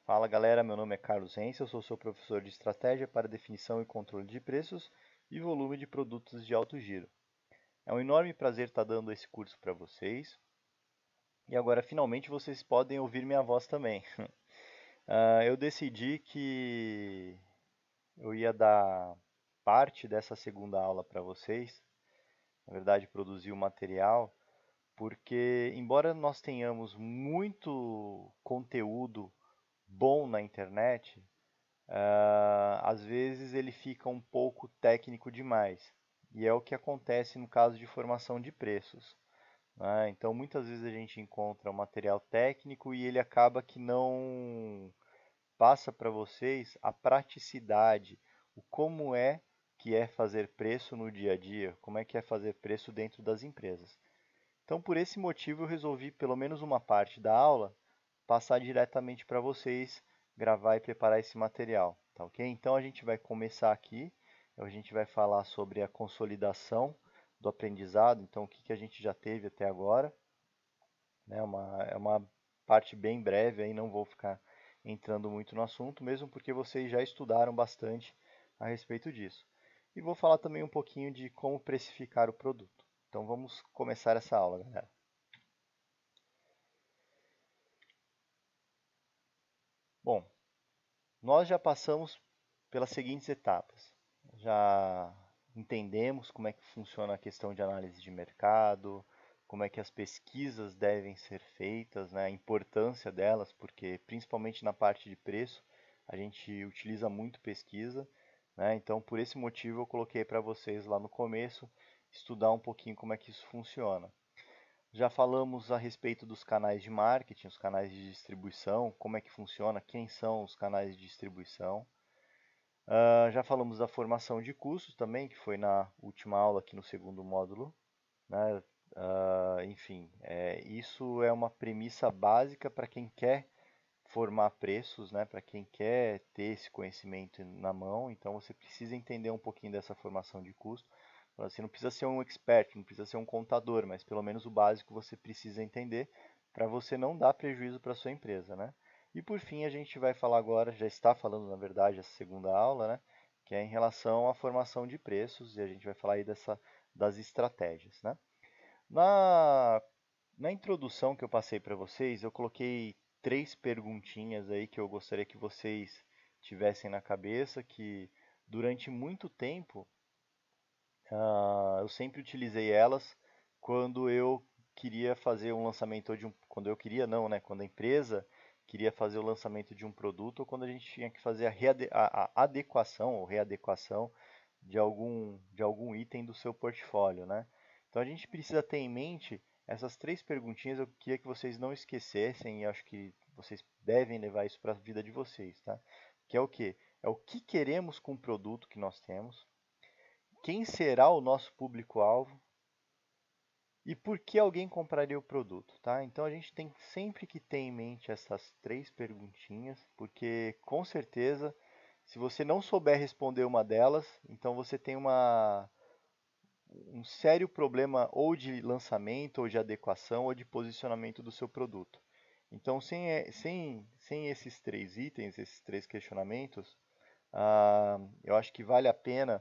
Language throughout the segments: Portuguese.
Fala galera, meu nome é Carlos Rense, eu sou seu professor de estratégia para definição e controle de preços e volume de produtos de alto giro. É um enorme prazer estar dando esse curso para vocês e agora finalmente vocês podem ouvir minha voz também. Eu decidi que eu ia dar parte dessa segunda aula para vocês, na verdade produzir o material, porque embora nós tenhamos muito conteúdo bom na internet, às vezes ele fica um pouco técnico demais. E é o que acontece no caso de formação de preços, né? Então, muitas vezes a gente encontra um material técnico e ele acaba que não passa para vocês a praticidade, o como é que é fazer preço no dia a dia, como é que é fazer preço dentro das empresas. Então, por esse motivo, eu resolvi, pelo menos uma parte da aula, passar diretamente para vocês, gravar e preparar esse material, tá ok? Então, a gente vai começar aqui, a gente vai falar sobre a consolidação do aprendizado, então, o que que a gente já teve até agora, né? É uma parte bem breve, aí não vou ficar entrando muito no assunto, mesmo porque vocês já estudaram bastante a respeito disso. E vou falar também um pouquinho de como precificar o produto. Então vamos começar essa aula, galera. Bom, nós já passamos pelas seguintes etapas. Já entendemos como é que funciona a questão de análise de mercado, como é que as pesquisas devem ser feitas, né, a importância delas, porque principalmente na parte de preço a gente utiliza muito pesquisa, né? Então, por esse motivo eu coloquei para vocês lá no começo estudar um pouquinho como é que isso funciona. Já falamos a respeito dos canais de marketing, os canais de distribuição, como é que funciona, quem são os canais de distribuição. Já falamos da formação de custos também, que foi na última aula aqui no segundo módulo, né? Enfim, isso é uma premissa básica para quem quer formar preços, né? Para quem quer ter esse conhecimento na mão. Então você precisa entender um pouquinho dessa formação de custo. Você não precisa ser um expert, não precisa ser um contador, mas pelo menos o básico você precisa entender para você não dar prejuízo para sua empresa, né? E por fim, a gente vai falar agora, já está falando na verdade essa segunda aula, né? Que é em relação à formação de preços e a gente vai falar aí das estratégias, né? Na, na introdução que eu passei para vocês, eu coloquei três perguntinhas aí que eu gostaria que vocês tivessem na cabeça, que durante muito tempo eu sempre utilizei elas quando eu queria fazer um lançamento de um, quando eu queria não, né? Quando a empresa queria fazer o lançamento de um produto ou quando a gente tinha que fazer a adequação ou readequação de algum item do seu portfólio, né? Então a gente precisa ter em mente essas três perguntinhas. Eu queria que vocês não esquecessem e acho que vocês devem levar isso para a vida de vocês, tá? Que é o quê? É o que queremos com o produto que nós temos, quem será o nosso público-alvo e por que alguém compraria o produto, tá? Então a gente tem sempre que ter em mente essas três perguntinhas, porque com certeza, se você não souber responder uma delas, então você tem um sério problema ou de lançamento, ou de adequação, ou de posicionamento do seu produto. Então, sem esses três itens, esses três questionamentos, eu acho que vale a pena,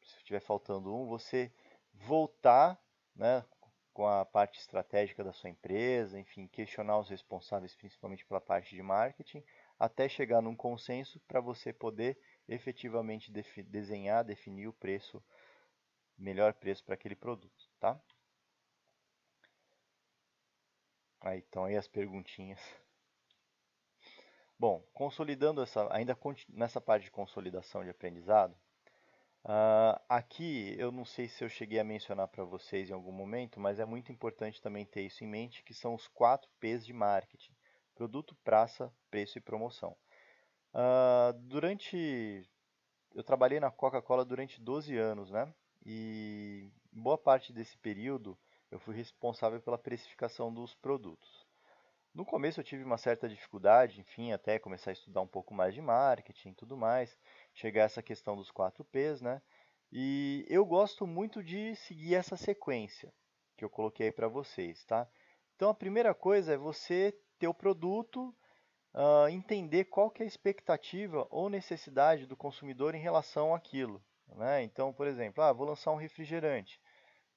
se estiver faltando um, você voltar, né, com a parte estratégica da sua empresa, enfim, questionar os responsáveis, principalmente pela parte de marketing, até chegar num consenso para você poder efetivamente desenhar, definir o preço, melhor preço para aquele produto, tá? Aí estão aí as perguntinhas. Bom, consolidando ainda nessa parte de consolidação de aprendizado, aqui eu não sei se eu cheguei a mencionar para vocês em algum momento, mas é muito importante também ter isso em mente, que são os 4 P's de marketing: produto, praça, preço e promoção. Durante eu trabalhei na Coca-Cola durante 12 anos, né? E boa parte desse período eu fui responsável pela precificação dos produtos. No começo eu tive uma certa dificuldade, enfim, até começar a estudar um pouco mais de marketing e tudo mais, chegar a essa questão dos 4 P's, né? E eu gosto muito de seguir essa sequência que eu coloquei para vocês, tá? Então a primeira coisa é você ter o produto, entender qual que é a expectativa ou necessidade do consumidor em relação àquilo, né? Então, por exemplo, vou lançar um refrigerante.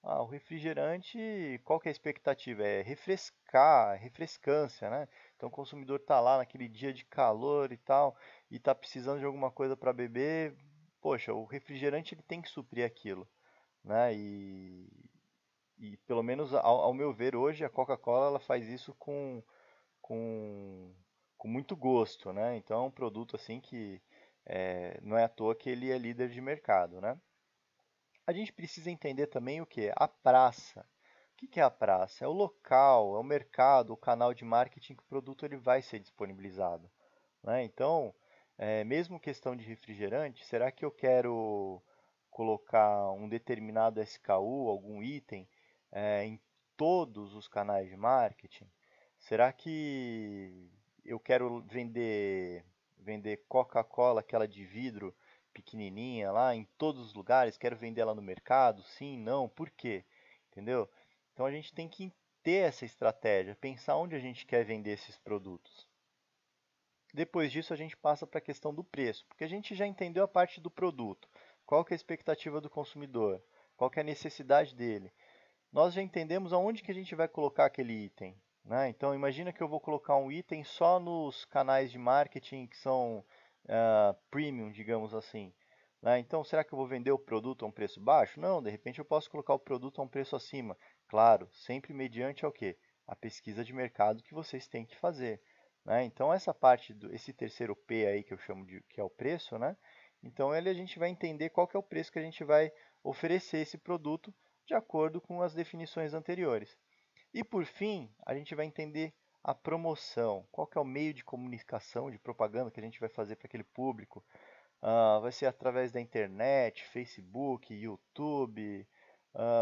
O refrigerante, qual que é a expectativa? É refrescar, refrescância, né? Então o consumidor está lá naquele dia de calor e tal, e está precisando de alguma coisa para beber. Poxa, o refrigerante ele tem que suprir aquilo, né? E pelo menos ao meu ver hoje a Coca-Cola ela faz isso com, com muito gosto, né? Então é um produto assim que não é à toa que ele é líder de mercado, né? A gente precisa entender também o que? A praça. O que é a praça? É o local, é o mercado, o canal de marketing que o produto ele vai ser disponibilizado, né? Então, mesmo questão de refrigerante, será que eu quero colocar um determinado SKU, algum item, em todos os canais de marketing? Será que eu quero vender Coca-Cola, aquela de vidro pequenininha lá, em todos os lugares? Quero vender ela no mercado? Sim, não, por quê? Entendeu? Então a gente tem que ter essa estratégia, pensar onde a gente quer vender esses produtos. Depois disso, a gente passa para a questão do preço, porque a gente já entendeu a parte do produto, qual que é a expectativa do consumidor, qual que é a necessidade dele. Nós já entendemos aonde que a gente vai colocar aquele item, né? Então, imagina que eu vou colocar um item só nos canais de marketing que são premium, digamos assim, né? Então, será que eu vou vender o produto a um preço baixo? Não, de repente eu posso colocar o produto a um preço acima. Claro, sempre mediante ao quê? A pesquisa de mercado que vocês têm que fazer, né? Então, essa parte, esse terceiro P aí que eu chamo de que é o preço, né? Então, ele a gente vai entender qual que é o preço que a gente vai oferecer esse produto de acordo com as definições anteriores. E por fim, a gente vai entender a promoção, qual que é o meio de comunicação, de propaganda que a gente vai fazer para aquele público. Vai ser através da internet, Facebook, YouTube,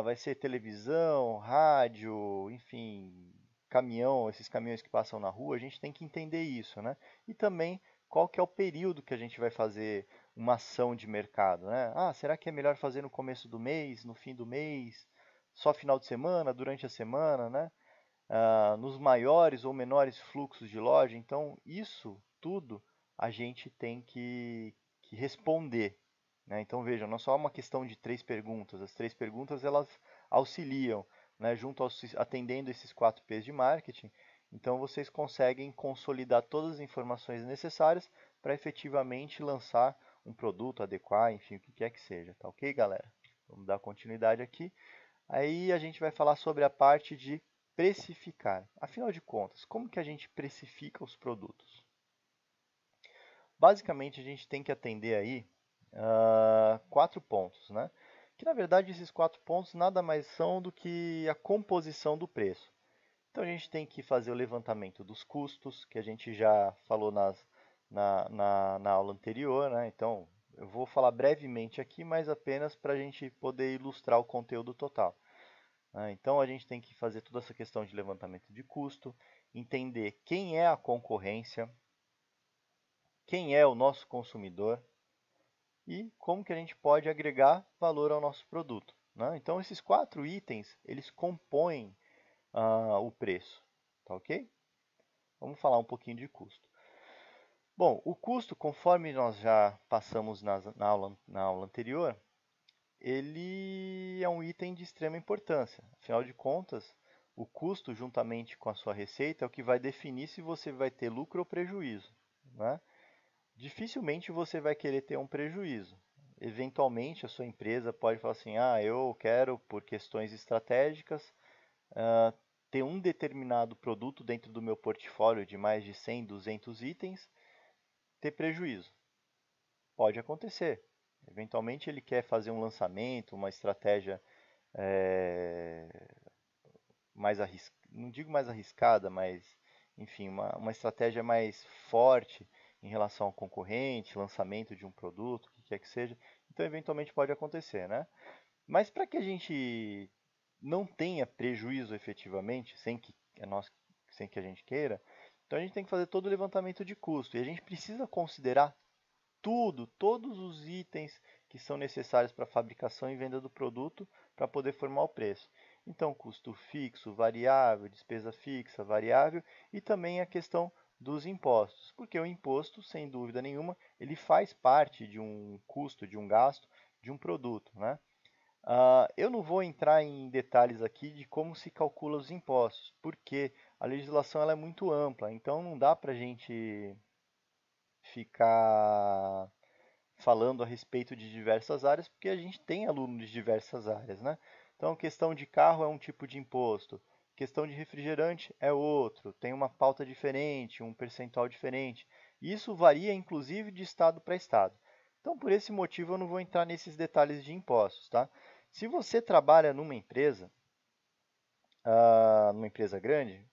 vai ser televisão, rádio, enfim, caminhão, esses caminhões que passam na rua, a gente tem que entender isso, né? E também qual que é o período que a gente vai fazer uma ação de mercado, né? Será que é melhor fazer no começo do mês, no fim do mês, só final de semana, durante a semana, né? Nos maiores ou menores fluxos de loja. Então, isso tudo a gente tem que responder, né? Então, vejam, não é só uma questão de três perguntas. As três perguntas elas auxiliam, né, atendendo esses 4 P's de marketing. Então, vocês conseguem consolidar todas as informações necessárias para efetivamente lançar um produto, adequar, enfim, o que quer que seja. Tá ok, galera? Vamos dar continuidade aqui. Aí a gente vai falar sobre a parte de precificar. Afinal de contas, como que a gente precifica os produtos? Basicamente, a gente tem que atender aí 4 pontos, né? Que na verdade esses 4 pontos nada mais são do que a composição do preço. Então a gente tem que fazer o levantamento dos custos, que a gente já falou na aula anterior, né? Então eu vou falar brevemente aqui, mas apenas para a gente poder ilustrar o conteúdo total, né? Então a gente tem que fazer toda essa questão de levantamento de custo, entender quem é a concorrência, quem é o nosso consumidor e como que a gente pode agregar valor ao nosso produto, né? Então esses 4 itens eles compõem o preço, tá ok? Vamos falar um pouquinho de custo. Bom, o custo, conforme nós já passamos na aula anterior, ele é um item de extrema importância. Afinal de contas, o custo, juntamente com a sua receita, é o que vai definir se você vai ter lucro ou prejuízo, né? Dificilmente você vai querer ter um prejuízo. Eventualmente, a sua empresa pode falar assim: eu quero, por questões estratégicas, ah, ter um determinado produto dentro do meu portfólio de mais de 100, 200 itens, ter prejuízo. Pode acontecer. Eventualmente, ele quer fazer um lançamento, uma estratégia é, não digo mais arriscada, mas enfim, uma estratégia mais forte em relação ao concorrente, lançamento de um produto, o que quer que seja. Então, eventualmente pode acontecer, né? Mas para que a gente não tenha prejuízo efetivamente, sem que a gente queira, então a gente tem que fazer todo o levantamento de custo. E a gente precisa considerar tudo, todos os itens que são necessários para a fabricação e venda do produto para poder formar o preço. Então, custo fixo, variável, despesa fixa, variável e também a questão dos impostos, porque o imposto, sem dúvida nenhuma, ele faz parte de um custo, de um gasto, de um produto, né? Eu não vou entrar em detalhes aqui de como se calcula os impostos, porque a legislação ela é muito ampla, então não dá para a gente ficar falando a respeito de diversas áreas, porque a gente tem alunos de diversas áreas, né? Então, questão de carro é um tipo de imposto, questão de refrigerante é outro, tem uma pauta diferente, um percentual diferente. E isso varia, inclusive, de estado para estado. Então, por esse motivo, eu não vou entrar nesses detalhes de impostos, tá? Se você trabalha numa empresa grande,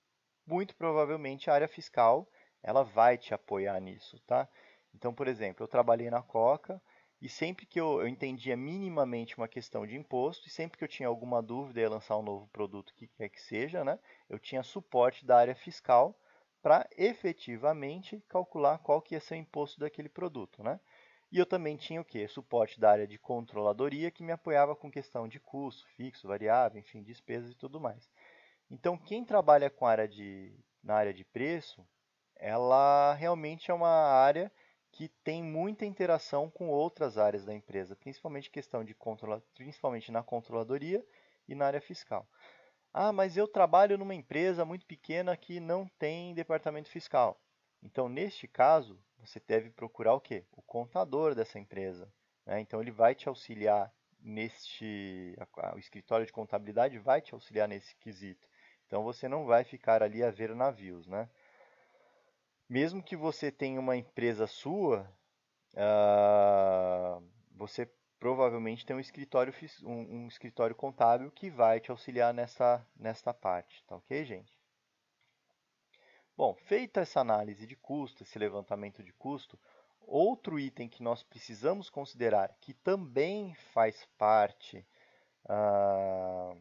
muito provavelmente a área fiscal ela vai te apoiar nisso, tá? Então, por exemplo, eu trabalhei na Coca e sempre que eu entendia minimamente uma questão de imposto e sempre que eu tinha alguma dúvida e ia lançar um novo produto, que quer que seja, né? Eu tinha suporte da área fiscal para efetivamente calcular qual que ia ser o imposto daquele produto, né? E eu também tinha o quê? Suporte da área de controladoria que me apoiava com questão de custo, fixo, variável, enfim, despesas e tudo mais. Então, quem trabalha na área de preço, ela realmente é uma área que tem muita interação com outras áreas da empresa, principalmente questão de principalmente na controladoria e na área fiscal. Ah, mas eu trabalho numa empresa muito pequena que não tem departamento fiscal. Então, neste caso, você deve procurar o quê? O contador dessa empresa, né? Então, ele vai te auxiliar o escritório de contabilidade vai te auxiliar nesse quesito. Então, você não vai ficar ali a ver navios, né? Mesmo que você tenha uma empresa sua, você provavelmente tem um escritório contábil que vai te auxiliar nesta parte, tá ok, gente? Bom, feita essa análise de custo, esse levantamento de custo, outro item que nós precisamos considerar, que também faz parte ah,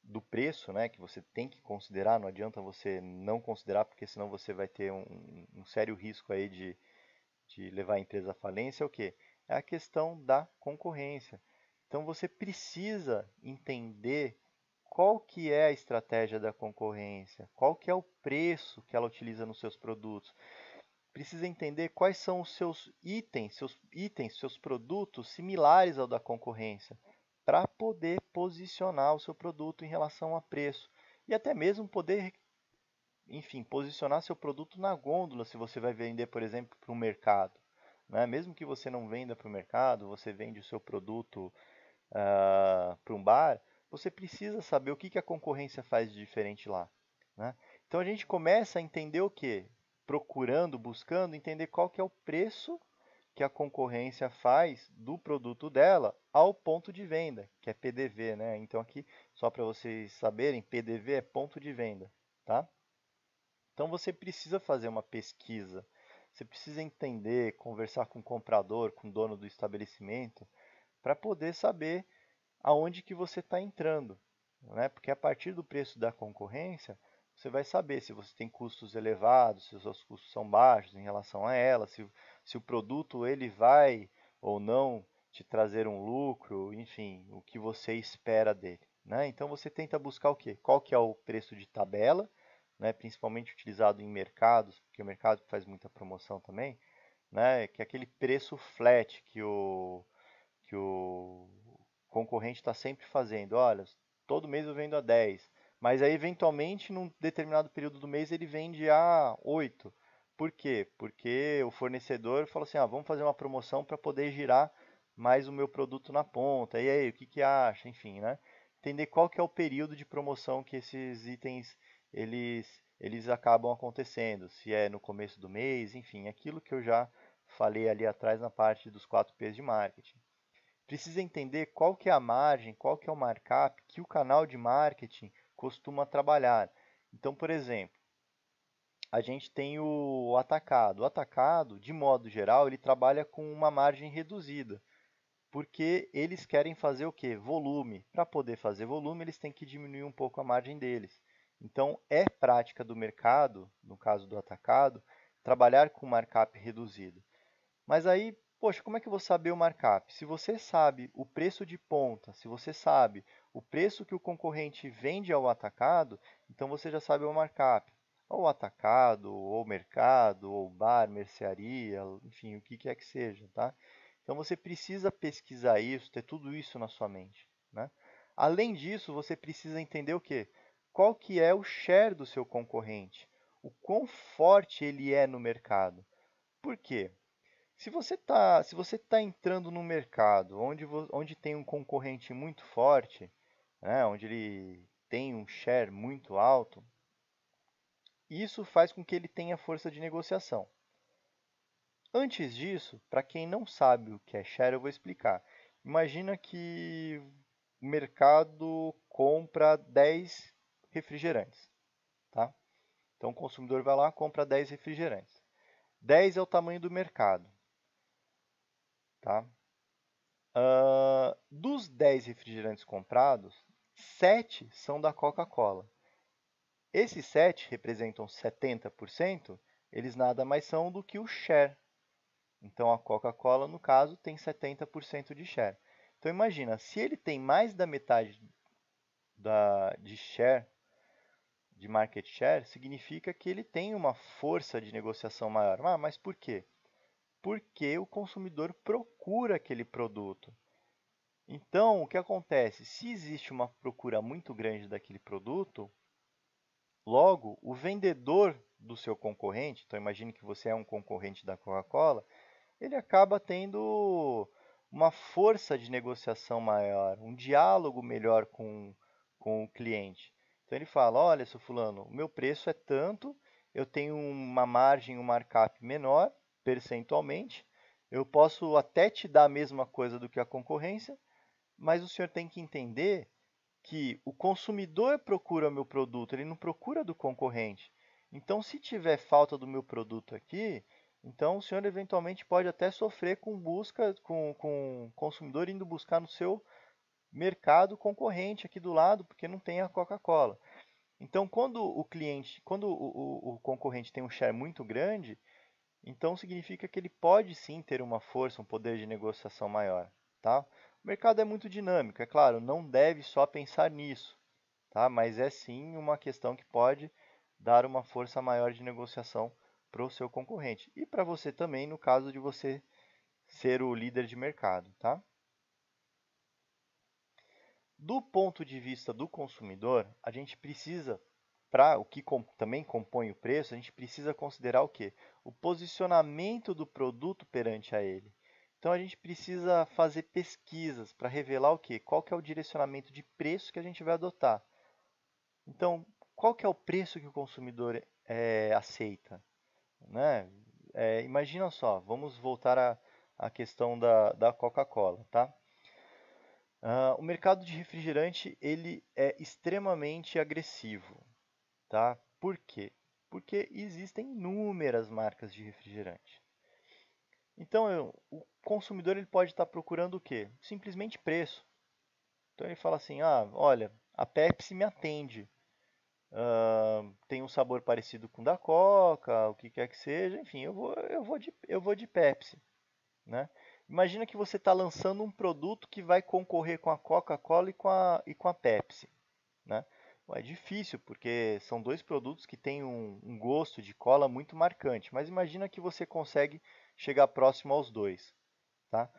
do preço, né, que você tem que considerar, não adianta você não considerar, porque senão você vai ter um sério risco aí de levar a empresa à falência, é o quê? É a questão da concorrência. Então você precisa entender qual que é a estratégia da concorrência, qual que é o preço que ela utiliza nos seus produtos. Precisa entender quais são os seus produtos similares ao da concorrência, para poder posicionar o seu produto em relação a preço e até mesmo poder, enfim, posicionar seu produto na gôndola se você vai vender, por exemplo, para o mercado, né? Mesmo que você não venda para o mercado, você vende o seu produto para um bar, você precisa saber o que a concorrência faz de diferente lá, né? Então a gente começa a entender o que? Procurando, buscando entender qual que é o preço que a concorrência faz do produto dela ao ponto de venda, que é PDV, né? Então aqui, só para vocês saberem, PDV é ponto de venda, tá? Então você precisa fazer uma pesquisa, você precisa entender, conversar com o comprador, com o dono do estabelecimento, para poder saber aonde que você está entrando, né? Porque a partir do preço da concorrência, você vai saber se você tem custos elevados, se os seus custos são baixos em relação a ela, se o produto ele vai ou não te trazer um lucro, enfim, o que você espera dele, né? Então você tenta buscar o quê? Qual que é o preço de tabela, né? Principalmente utilizado em mercados, porque o mercado faz muita promoção também, né? Que é aquele preço flat que o concorrente está sempre fazendo. Olha, todo mês eu vendo a 10, mas aí eventualmente num determinado período do mês ele vende a 8. Por quê? Porque o fornecedor falou assim, vamos fazer uma promoção para poder girar mais o meu produto na ponta. E aí, o que que acha? Enfim, né? Entender qual que é o período de promoção que esses itens eles acabam acontecendo, se é no começo do mês, enfim, aquilo que eu já falei ali atrás na parte dos 4 P's de marketing. Precisa entender qual que é a margem, qual que é o markup que o canal de marketing costuma trabalhar. Então, por exemplo, a gente tem o atacado. O atacado, de modo geral, ele trabalha com uma margem reduzida, porque eles querem fazer o quê? Volume. Para poder fazer volume, eles têm que diminuir um pouco a margem deles. Então, é prática do mercado, no caso do atacado, trabalhar com markup reduzido. Mas aí, poxa, como é que eu vou saber o markup? Se você sabe o preço de ponta, se você sabe o preço que o concorrente vende ao atacado, então você já sabe o markup. ou atacado, ou mercado, ou bar, mercearia, enfim, o que quer que seja, tá? Então você precisa pesquisar isso, ter tudo isso na sua mente, né? Além disso, você precisa entender o quê? Qual que é o share do seu concorrente? O quão forte ele é no mercado? Por quê? Se você tá entrando no mercado onde tem um concorrente muito forte, né, onde ele tem um share muito alto, isso faz com que ele tenha força de negociação. Antes disso, para quem não sabe o que é share, eu vou explicar. Imagina que o mercado compra 10 refrigerantes, tá? Então o consumidor vai lá e compra 10 refrigerantes. 10 é o tamanho do mercado, tá? Dos 10 refrigerantes comprados, 7 são da Coca-Cola. Esses 7 representam 70%, eles nada mais são do que o share. Então a Coca-Cola, no caso, tem 70% de share. Então imagina, se ele tem mais da metade de share, de market share, significa que ele tem uma força de negociação maior. Ah, mas por quê? Porque o consumidor procura aquele produto. Então, o que acontece? Se existe uma procura muito grande daquele produto, logo o vendedor do seu concorrente, então imagine que você é um concorrente da Coca-Cola, ele acaba tendo uma força de negociação maior, um diálogo melhor com o cliente. Então ele fala: olha, seu fulano, o meu preço é tanto, eu tenho uma margem, um markup menor, percentualmente, eu posso até te dar a mesma coisa do que a concorrência, mas o senhor tem que entender que o consumidor procura o meu produto, ele não procura do concorrente. Então, se tiver falta do meu produto aqui, então o senhor eventualmente pode até sofrer com busca, com o consumidor indo buscar no seu mercado concorrente aqui do lado, porque não tem a Coca-Cola. Então, quando o concorrente tem um share muito grande, então significa que ele pode sim ter uma força, um poder de negociação maior, tá? O mercado é muito dinâmico, é claro, não deve só pensar nisso, tá? Mas é sim uma questão que pode dar uma força maior de negociação para o seu concorrente e para você também, no caso de você ser o líder de mercado, tá? Do ponto de vista do consumidor, a gente precisa, para o que também compõe o preço, a gente precisa considerar o quê? O posicionamento do produto perante a ele. Então a gente precisa fazer pesquisas para revelar o quê? Qual que é o direcionamento de preço que a gente vai adotar. Então, qual que é o preço que o consumidor aceita, né? Imagina só, vamos voltar à questão da Coca-Cola, tá? O mercado de refrigerante ele é extremamente agressivo, tá? Por quê? Porque existem inúmeras marcas de refrigerante. Então, o consumidor ele pode estar procurando o quê? Simplesmente preço. Então ele fala assim: ah, olha, a Pepsi me atende. Tem um sabor parecido com o da Coca, o que quer que seja, enfim, eu vou de Pepsi, né? Imagina que você está lançando um produto que vai concorrer com a Coca-Cola e com a Pepsi, né? Bom, é difícil, porque são dois produtos que têm um gosto de cola muito marcante, mas imagina que você consegue chegar próximo aos dois, tá?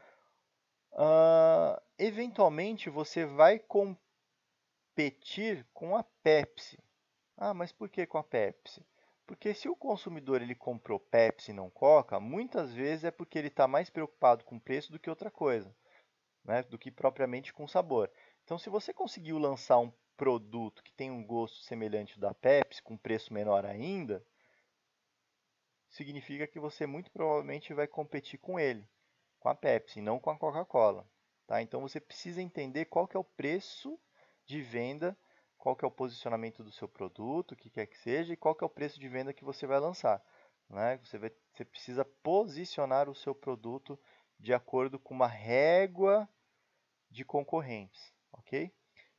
Eventualmente você vai competir com a Pepsi. Ah, mas por que com a Pepsi? Porque se o consumidor ele comprou Pepsi e não Coca, muitas vezes é porque ele está mais preocupado com o preço do que outra coisa, né? Do que propriamente com o sabor. Então, se você conseguiu lançar um produto que tem um gosto semelhante ao da Pepsi, com preço menor ainda, significa que você muito provavelmente vai competir com ele, com a Pepsi, não com a Coca-Cola, tá? Então você precisa entender qual que é o preço de venda, qual que é o posicionamento do seu produto, o que quer que seja, e qual que é o preço de venda que você vai lançar, né? Você precisa posicionar o seu produto de acordo com uma régua de concorrentes, ok?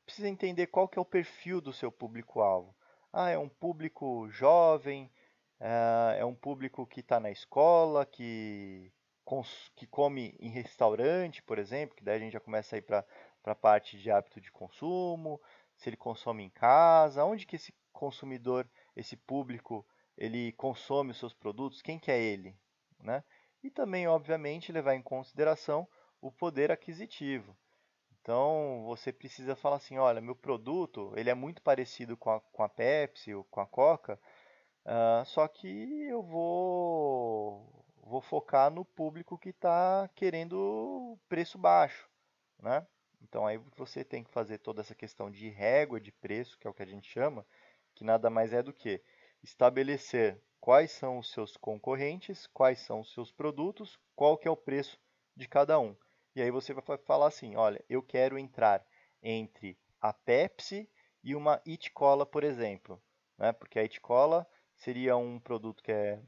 Precisa entender qual que é o perfil do seu público-alvo. Ah, é um público jovem, é um público que está na escola, que come em restaurante, por exemplo, que daí a gente já começa a ir para a parte de hábito de consumo, se ele consome em casa, onde que esse consumidor esse público ele consome os seus produtos, quem que é ele, né? E também, obviamente, levar em consideração o poder aquisitivo. Então, você precisa falar assim, olha, meu produto, ele é muito parecido com a Pepsi ou com a Coca, só que eu vou focar no público que está querendo preço baixo, né? Então aí você tem que fazer toda essa questão de régua de preço, que é o que a gente chama, que nada mais é do que estabelecer quais são os seus concorrentes, quais são os seus produtos, qual que é o preço de cada um. E aí você vai falar assim, olha, eu quero entrar entre a Pepsi e uma It Cola, por exemplo, né? Porque a It Cola seria um produto que é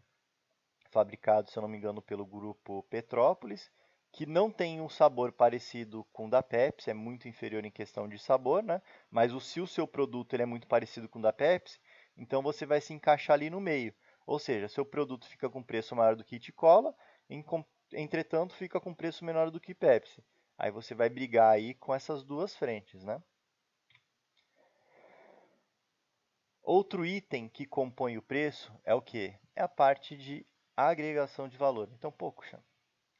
fabricado, se eu não me engano, pelo grupo Petrópolis, que não tem um sabor parecido com o da Pepsi, é muito inferior em questão de sabor, né? Mas se o seu produto ele é muito parecido com o da Pepsi, então você vai se encaixar ali no meio. Ou seja, seu produto fica com preço maior do que Cola, entretanto fica com preço menor do que Pepsi. Aí você vai brigar aí com essas duas frentes, né? Outro item que compõe o preço é o que? É a parte de agregação de valor. Então, poxa,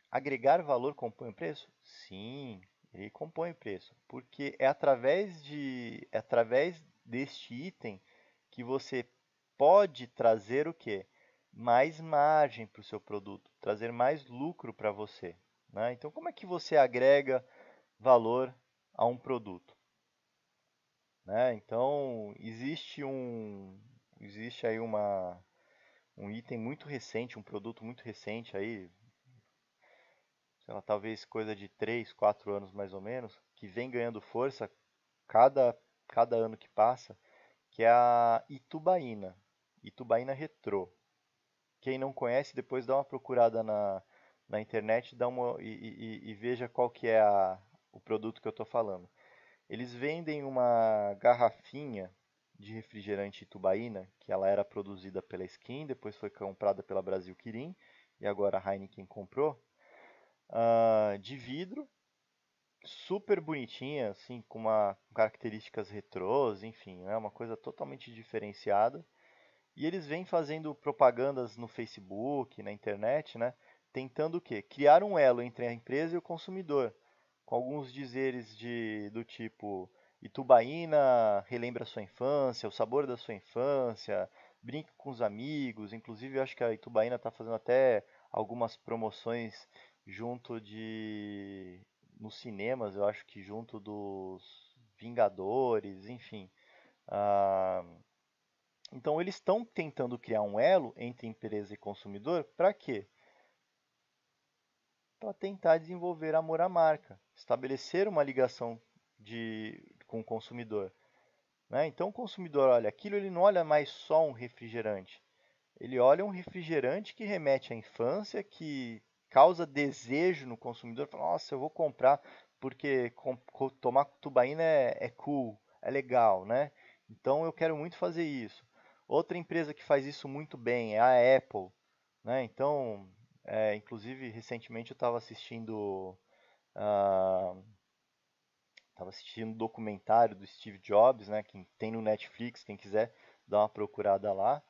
agregar valor compõe o preço? Sim, ele compõe o preço, porque é através deste item que você pode trazer o quê? Mais margem para o seu produto, trazer mais lucro para você, né? Então, como é que você agrega valor a um produto? Né? Então, existe aí um item muito recente, um produto muito recente aí, sei lá, talvez coisa de 3, 4 anos mais ou menos, que vem ganhando força cada, cada ano que passa, que é a Itubaína, Itubaína Retrô. Quem não conhece, depois dá uma procurada na internet e veja qual que é o produto que eu estou falando. Eles vendem uma garrafinha de refrigerante Itubaína, que ela era produzida pela Skin, depois foi comprada pela Brasil Kirin, e agora a Heineken comprou, de vidro, super bonitinha, assim, com características retrôs, enfim, é uma coisa totalmente diferenciada. E eles vêm fazendo propagandas no Facebook, na internet, né? Tentando o quê? Criar um elo entre a empresa e o consumidor, com alguns dizeres do tipo Itubaína relembra a sua infância, o sabor da sua infância, brinque com os amigos. Inclusive, eu acho que a Itubaína está fazendo até algumas promoções junto de nos cinemas, eu acho que junto dos Vingadores, enfim. Ah, então, eles estão tentando criar um elo entre empresa e consumidor para quê? Para tentar desenvolver amor à marca, estabelecer uma ligação com o consumidor. Né? Então, o consumidor olha aquilo, ele não olha mais só um refrigerante. Ele olha um refrigerante que remete à infância, que causa desejo no consumidor. Fala, nossa, eu vou comprar porque tomar tubaína é cool, é legal, né? Então eu quero muito fazer isso. Outra empresa que faz isso muito bem é a Apple, né? Então, inclusive recentemente eu ah, estava assistindo um documentário do Steve Jobs, né? Que tem no Netflix, quem quiser dar uma procurada lá.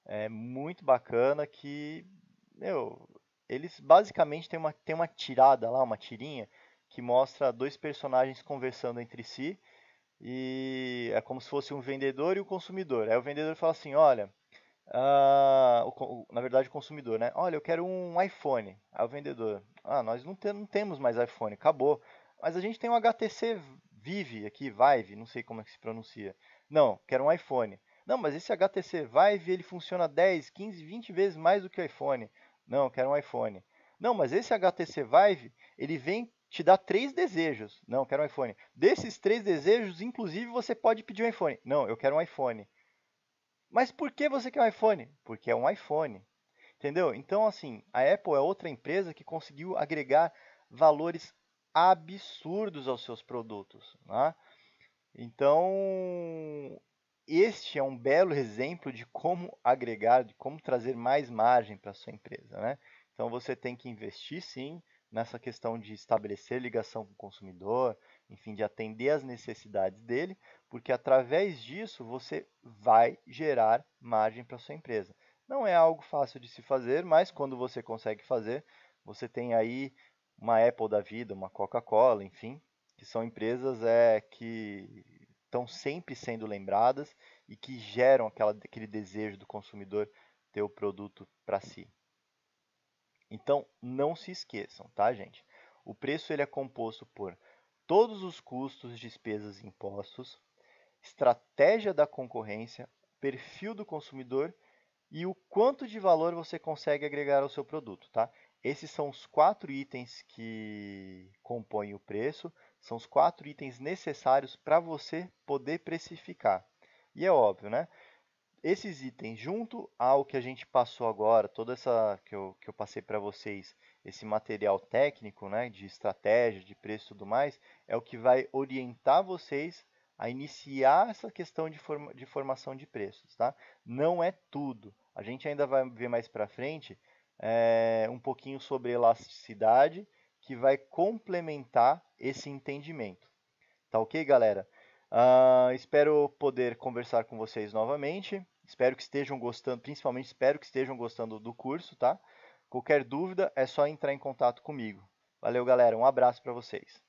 É muito bacana que, meu, eles basicamente têm uma tirada lá, uma tirinha, que mostra dois personagens conversando entre si e é como se fosse um vendedor e um consumidor. Aí o vendedor fala assim, olha, na verdade o consumidor, né? Olha, eu quero um iPhone. Aí o vendedor, nós não temos mais iPhone, acabou. Mas a gente tem um HTC Vive aqui, Vive, não sei como é que se pronuncia. Não, quero um iPhone. Não, mas esse HTC Vive ele funciona 10, 15, 20 vezes mais do que o iPhone. Não, quero um iPhone. Não, mas esse HTC Vive ele vem te dar três desejos. Não, quero um iPhone. Desses três desejos, inclusive, você pode pedir um iPhone. Não, eu quero um iPhone. Mas por que você quer um iPhone? Porque é um iPhone. Entendeu? Então, assim, a Apple é outra empresa que conseguiu agregar valores absurdos aos seus produtos, né? Então, este é um belo exemplo de como agregar, de como trazer mais margem para a sua empresa, né? Então, você tem que investir sim nessa questão de estabelecer ligação com o consumidor, enfim, de atender às necessidades dele, porque através disso você vai gerar margem para sua empresa. Não é algo fácil de se fazer, mas quando você consegue fazer, você tem aí uma Apple da vida, uma Coca-Cola, enfim, que são empresas que estão sempre sendo lembradas e que geram aquele desejo do consumidor ter o produto para si. Então, não se esqueçam, tá, gente? O preço ele é composto por todos os custos, despesas e impostos, estratégia da concorrência, perfil do consumidor e o quanto de valor você consegue agregar ao seu produto, tá? Esses são os 4 itens que compõem o preço, são os 4 itens necessários para você poder precificar. E é óbvio, né? Esses itens, junto ao que a gente passou agora, toda essa que eu passei para vocês, esse material técnico, né, de estratégia, de preço e tudo mais, é o que vai orientar vocês a iniciar essa questão de formação de preços, tá? Não é tudo. A gente ainda vai ver mais para frente um pouquinho sobre elasticidade, que vai complementar esse entendimento. Tá ok, galera? Espero poder conversar com vocês novamente. Espero que estejam gostando, principalmente espero que estejam gostando do curso, tá? Qualquer dúvida é só entrar em contato comigo. Valeu, galera. Um abraço para vocês.